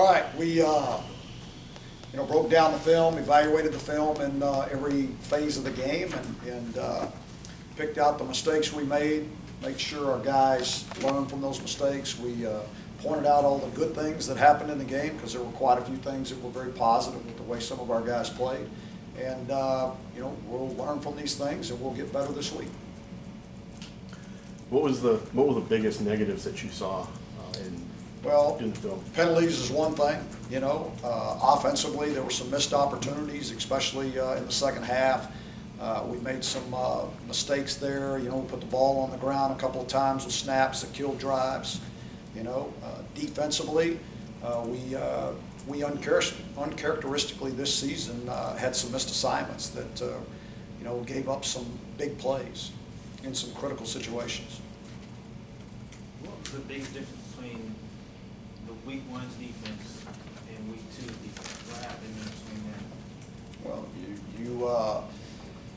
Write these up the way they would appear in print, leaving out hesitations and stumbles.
All right, we broke down the film, evaluated the film in every phase of the game, and picked out the mistakes we made sure our guys learned from those mistakes. We pointed out all the good things that happened in the game, because there were quite a few things that were very positive with the way some of our guys played. And we'll learn from these things, and we'll get better this week. What were the biggest negatives that you saw in the film? Penalties is one thing. Offensively, there were some missed opportunities, especially in the second half. We made some mistakes there. We put the ball on the ground a couple of times with snaps that killed drives. Defensively, we uncharacteristically this season had some missed assignments that gave up some big plays in some critical situations. What was the biggest difference between the week 1's defense and week 2's defense? What happened in between that? Well,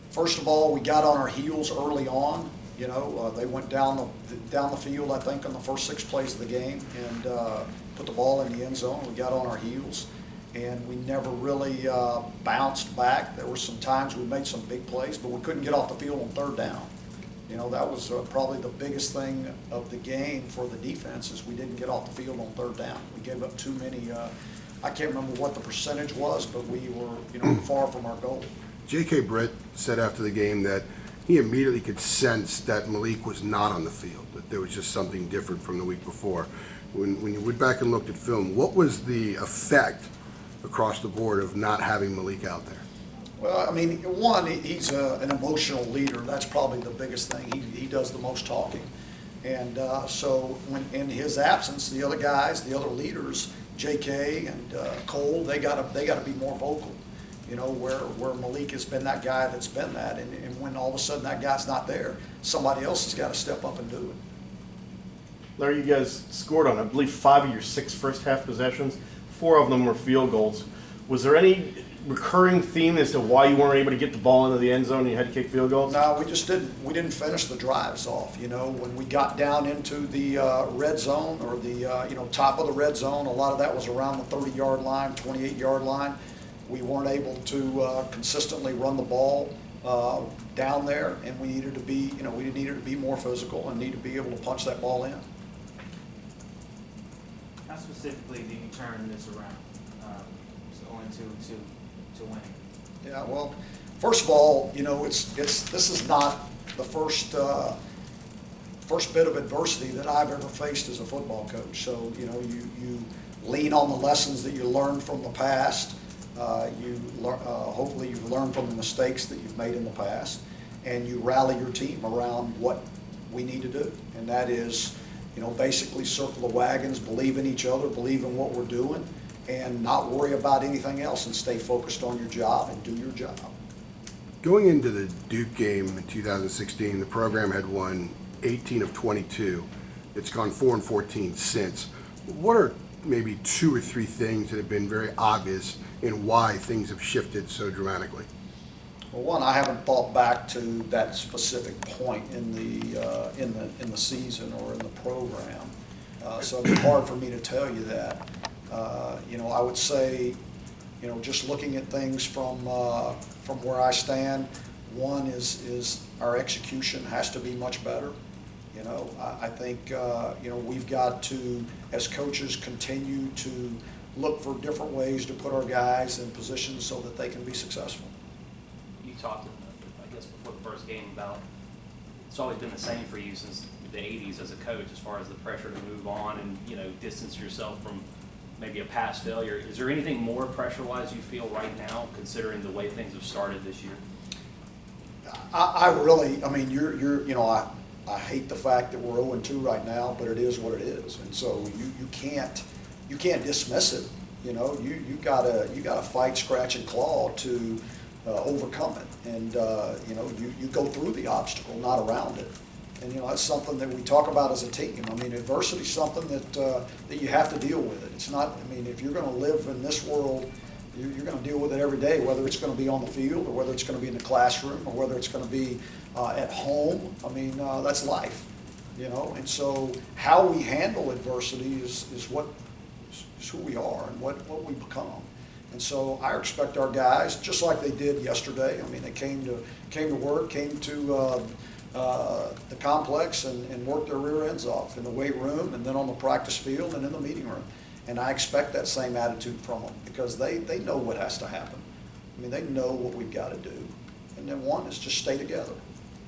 first of all, we got on our heels early on. They went down the field, I think, on the first 6 plays of the game, and put the ball in the end zone. We got on our heels, and we never really bounced back. There were some times we made some big plays, but we couldn't get off the field on third down. That was probably the biggest thing of the game for the defense, is we didn't get off the field on third down. We gave up too many. I can't remember what the percentage was, but we were far from our goal. J.K. Britt said after the game that he immediately could sense that Malik was not on the field, that there was just something different from the week before. When you went back and looked at film, what was the effect across the board of not having Malik out there? Well, one, he's an emotional leader. That's probably the biggest thing. He does the most talking. And so when in his absence, the other guys, the other leaders, J.K. and Cole, they got to be more vocal. Where Malik has been that guy that's been that, and when all of a sudden that guy's not there, somebody else has got to step up and do it. Larry, you guys scored on, I believe, 5 of your 6 first half possessions. 4 of them were field goals. Was there any recurring theme as to why you weren't able to get the ball into the end zone and you had to kick field goals? No, we just didn't. We didn't finish the drives off. When we got down into the red zone, or the top of the red zone, a lot of that was around the 30-yard line, 28-yard line. We weren't able to consistently run the ball down there, and we needed to be, we needed to be more physical and need to be able to punch that ball in. How specifically do you turn this around, going to winning? Yeah, well, first of all, this is not the first bit of adversity that I've ever faced as a football coach. So you lean on the lessons that you learned from the past. Hopefully you've learned from the mistakes that you've made in the past, and you rally your team around what we need to do, and that is, basically circle the wagons, believe in each other, believe in what we're doing, and not worry about anything else, and stay focused on your job and do your job. Going into the Duke game in 2016, the program had won 18 of 22. It's gone 4-14 since. What are maybe 2 or 3 things that have been very obvious in why things have shifted so dramatically? Well, one, I haven't thought back to that specific point in the season or in the program, so it's hard for me to tell you that. I would say, just looking at things from where I stand, one is our execution has to be much better. I think we've got to, as coaches, continue to look for different ways to put our guys in positions so that they can be successful. You talked, I guess, before the first game about it's always been the same for you since the 80s as a coach, as far as the pressure to move on and distance yourself from maybe a past failure. Is there anything more pressure-wise you feel right now, considering the way things have started this year? I hate the fact that we're 0-2 right now, but it is what it is, and so you can't dismiss it. You gotta fight, scratch, and claw to overcome it, and you go through the obstacle, not around it. And that's something that we talk about as a team. Adversity is something that you have to deal with it. It's not. If you're going to live in this world, you're going to deal with it every day, whether it's going to be on the field or whether it's going to be in the classroom or whether it's going to be at home. That's life. And so how we handle adversity is what It's who we are and what we become. And so I expect our guys, just like they did yesterday. I mean, they came to work, came to the complex and worked their rear ends off in the weight room and then on the practice field and in the meeting room. And I expect that same attitude from them because they know what has to happen. I mean, they know what we've got to do. And then one is just stay together.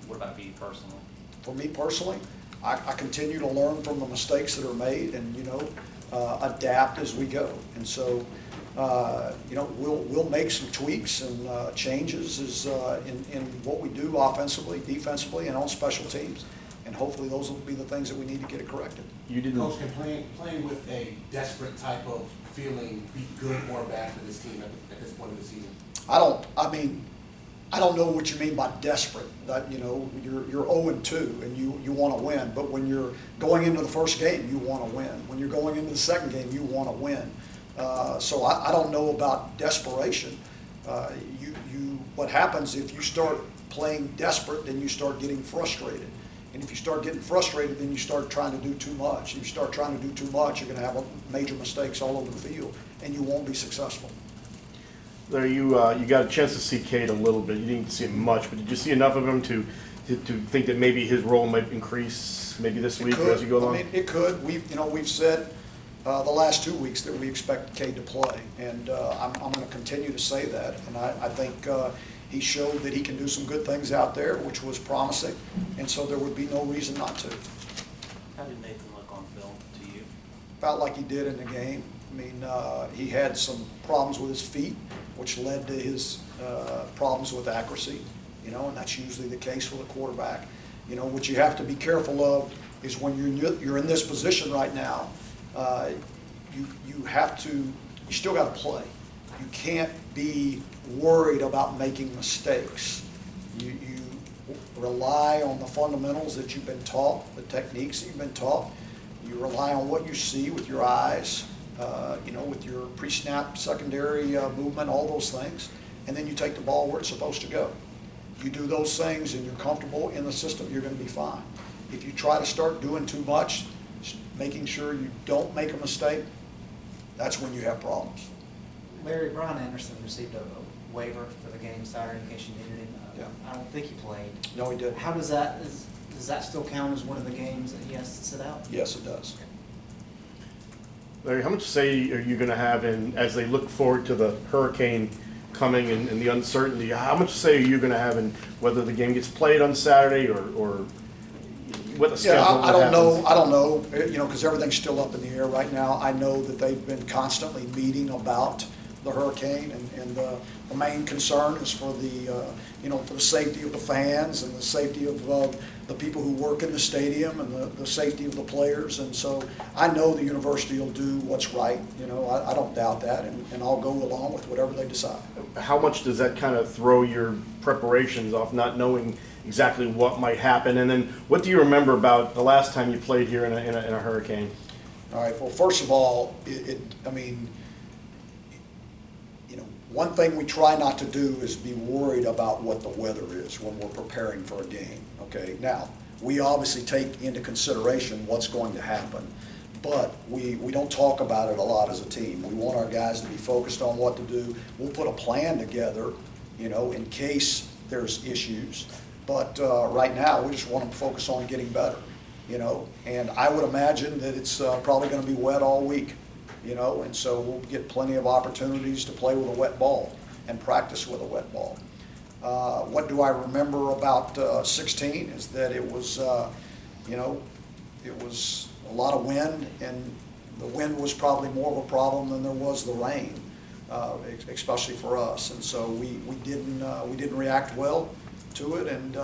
What about you personally? For me personally, I continue to learn from the mistakes that are made and, adapt as we go. And so, we'll make some tweaks and changes in what we do offensively, defensively, and on special teams. And hopefully those will be the things that we need to get it corrected. You didn't. Coach, can playing with a desperate type of feeling be good or bad for this team at this point of the season? I don't know what you mean by desperate. That, you're 0-2 and you want to win. But when you're going into the first game, you want to win. When you're going into the second game, you want to win. So I don't know about desperation. What happens if you start playing desperate, then you start getting frustrated. And if you start getting frustrated, then you start trying to do too much. If you start trying to do too much, you're going to have major mistakes all over the field, and you won't be successful. Larry, you got a chance to see Cade a little bit. You didn't see him much, but did you see enough of him to think that maybe his role might increase maybe this week or as you go along? I mean, it could. We've said the last 2 weeks that we expect Cade to play, and I'm going to continue to say that. And I think he showed that he can do some good things out there, which was promising, and so there would be no reason not to. How did Nathan look on film to you? Felt like he did in the game. I mean, he had some problems with his feet, which led to his problems with accuracy, and that's usually the case with a quarterback. What you have to be careful of is when you're in this position right now, you still got to play. You can't be worried about making mistakes. You rely on the fundamentals that you've been taught, the techniques that you've been taught. You rely on what you see with your eyes, with your pre-snap secondary movement, all those things, and then you take the ball where it's supposed to go. You do those things and you're comfortable in the system, you're going to be fine. If you try to start doing too much, making sure you don't make a mistake, that's when you have problems. Larry, Brian Anderson received a waiver for the game Saturday in case you needed him. Yeah. I don't think he played. No, he didn't. How does that still count as one of the games that he has to sit out? Yes, it does. Larry, how much say are you going to have as they look forward to the hurricane coming and the uncertainty? How much say are you going to have in whether the game gets played on Saturday or what the schedule I don't happens? know. I don't know, because everything's still up in the air right now. I know that they've been constantly meeting about the hurricane, and the main concern is for the safety of the fans and the safety of the people who work in the stadium and the safety of the players. And so I know the university will do what's right. I don't doubt that, and I'll go along with whatever they decide. How much does that kind of throw your preparations off, not knowing exactly what might happen? And then what do you remember about the last time you played here in a hurricane? All right, well, first of all, one thing we try not to do is be worried about what the weather is when we're preparing for a game, okay? Now, we obviously take into consideration what's going to happen, but we don't talk about it a lot as a team. We want our guys to be focused on what to do. We'll put a plan together, in case there's issues. But right now, we just want them to focus on getting better, And I would imagine that it's probably going to be wet all week. And so we'll get plenty of opportunities to play with a wet ball and practice with a wet ball. What do I remember about 16 is that it was, it was a lot of wind, and the wind was probably more of a problem than there was the rain, especially for us. And so we didn't react well to it, and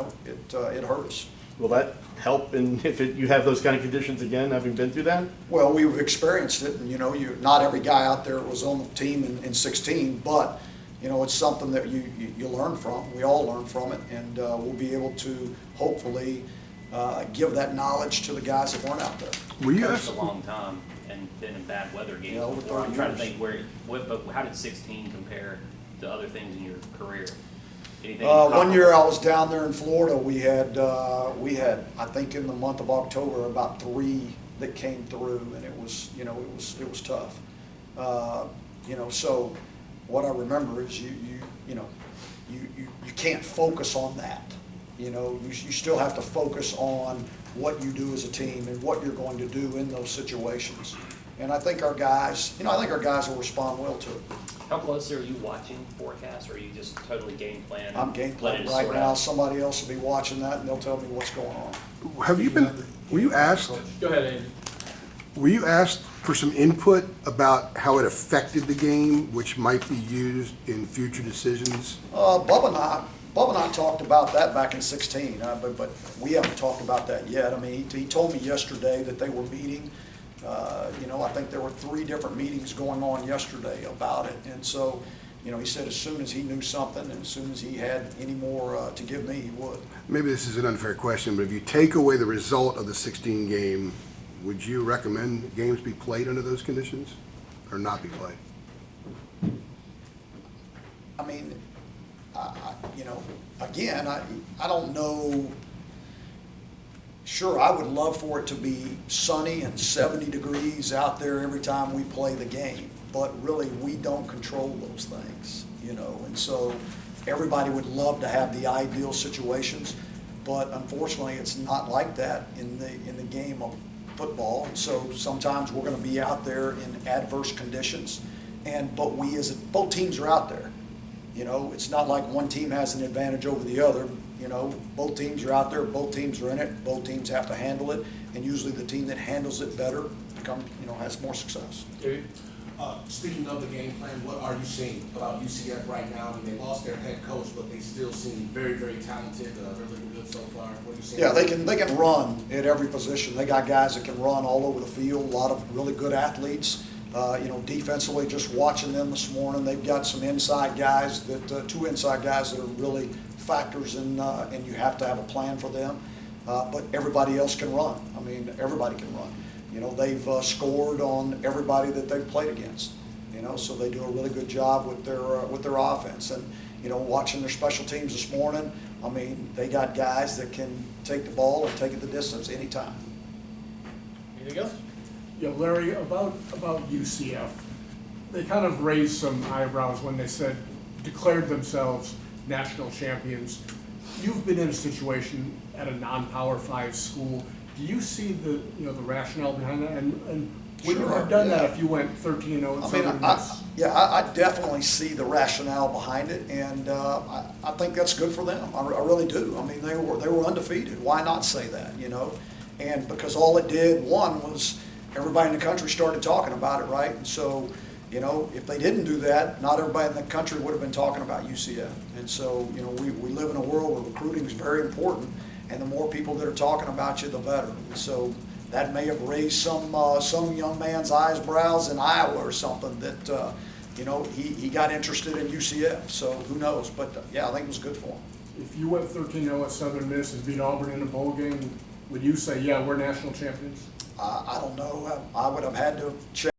it hurt us. Will that help if you have those kind of conditions again, having been through that? Well, we've experienced it, and not every guy out there was on the team in 16, but it's something that you learn from. We all learn from it, and we'll be able to hopefully give that knowledge to the guys that weren't out there. Were you Coached a long time and been in bad weather games over before. 30 I'm trying to years. think but how did 16 compare to other things in your career? Anything One year I was down there in Florida. We had I think in the month of October about 3 that came through, and it was, you know, it was tough. You know, so what I remember is you can't focus on that. You know, you still have to focus on what you do as a team and what you're going to do in those situations. And I think our guys, you know, I think our guys will respond well to it. How close are you watching forecasts, or are you just totally game plan? I'm game planning right now. Somebody else will be watching that, and they'll tell me what's going on. Were you asked, Go ahead, Andy. were you asked for some input about how it affected the game, which might be used in future decisions? Bubba and I talked about that back in 16, but we haven't talked about that yet. I mean, he told me yesterday that they were meeting. You know, I think there were 3 different meetings going on yesterday about it. And so, you know, he said as soon as he knew something and as soon as he had any more to give me, he would. Maybe this is an unfair question, but if you take away the result of the 16 game, would you recommend games be played under those conditions or not be played? I mean, you know, again, I don't know. Sure, I would love for it to be sunny and 70 degrees out there every time we play the game, but really we don't control those things, you know, and so everybody would love to have the ideal situations, but unfortunately it's not like that in the game of football. And so sometimes we're going to be out there in adverse conditions, but both teams are out there. You know, it's not like one team has an advantage over the other. You know, both teams are out there, both teams are in it, both teams have to handle it, and usually the team that handles it better has more success. Speaking of the game plan, what are you seeing about UCF right now? I mean, they lost their head coach, but they still seem very, very talented. They're looking good so far. What are you seeing? Yeah, they can run at every position. They got guys that can run all over the field, a lot of really good athletes. You know, defensively, just watching them this morning, they've got some inside guys, 2 inside guys that are really factors in, and you have to have a plan for them. But everybody else can run. I mean, everybody can run. You know, they've scored on everybody that they've played against. You know, so they do a really good job with their offense. And you know, watching their special teams this morning, I mean, they got guys that can take the ball and take it the distance anytime. Anything else? Yeah, Larry, about UCF, they kind of raised some eyebrows when they said, declared themselves national champions. You've been in a situation at a non-Power 5 school. Do you see the rationale behind that? And would you have done that if you went 13-0 and Southern Miss? I definitely see the rationale behind it, and I think that's good for them. I really do. I mean, they were undefeated. Why not say that? You know, and because all it did, one, was everybody in the country started talking about it, right? And so, you know, if they didn't do that, not everybody in the country would have been talking about UCF. And so, you know, we live in a world where recruiting is very important, and the more people that are talking about you, the better. And so that may have raised some young man's eyebrows in Iowa or something that, you know, he got interested in UCF. So who knows? But, yeah, I think it was good for him. If you went 13-0 at Southern Miss and beat Auburn in a bowl game, would you say, yeah, we're national champions? I don't know. I would have had to check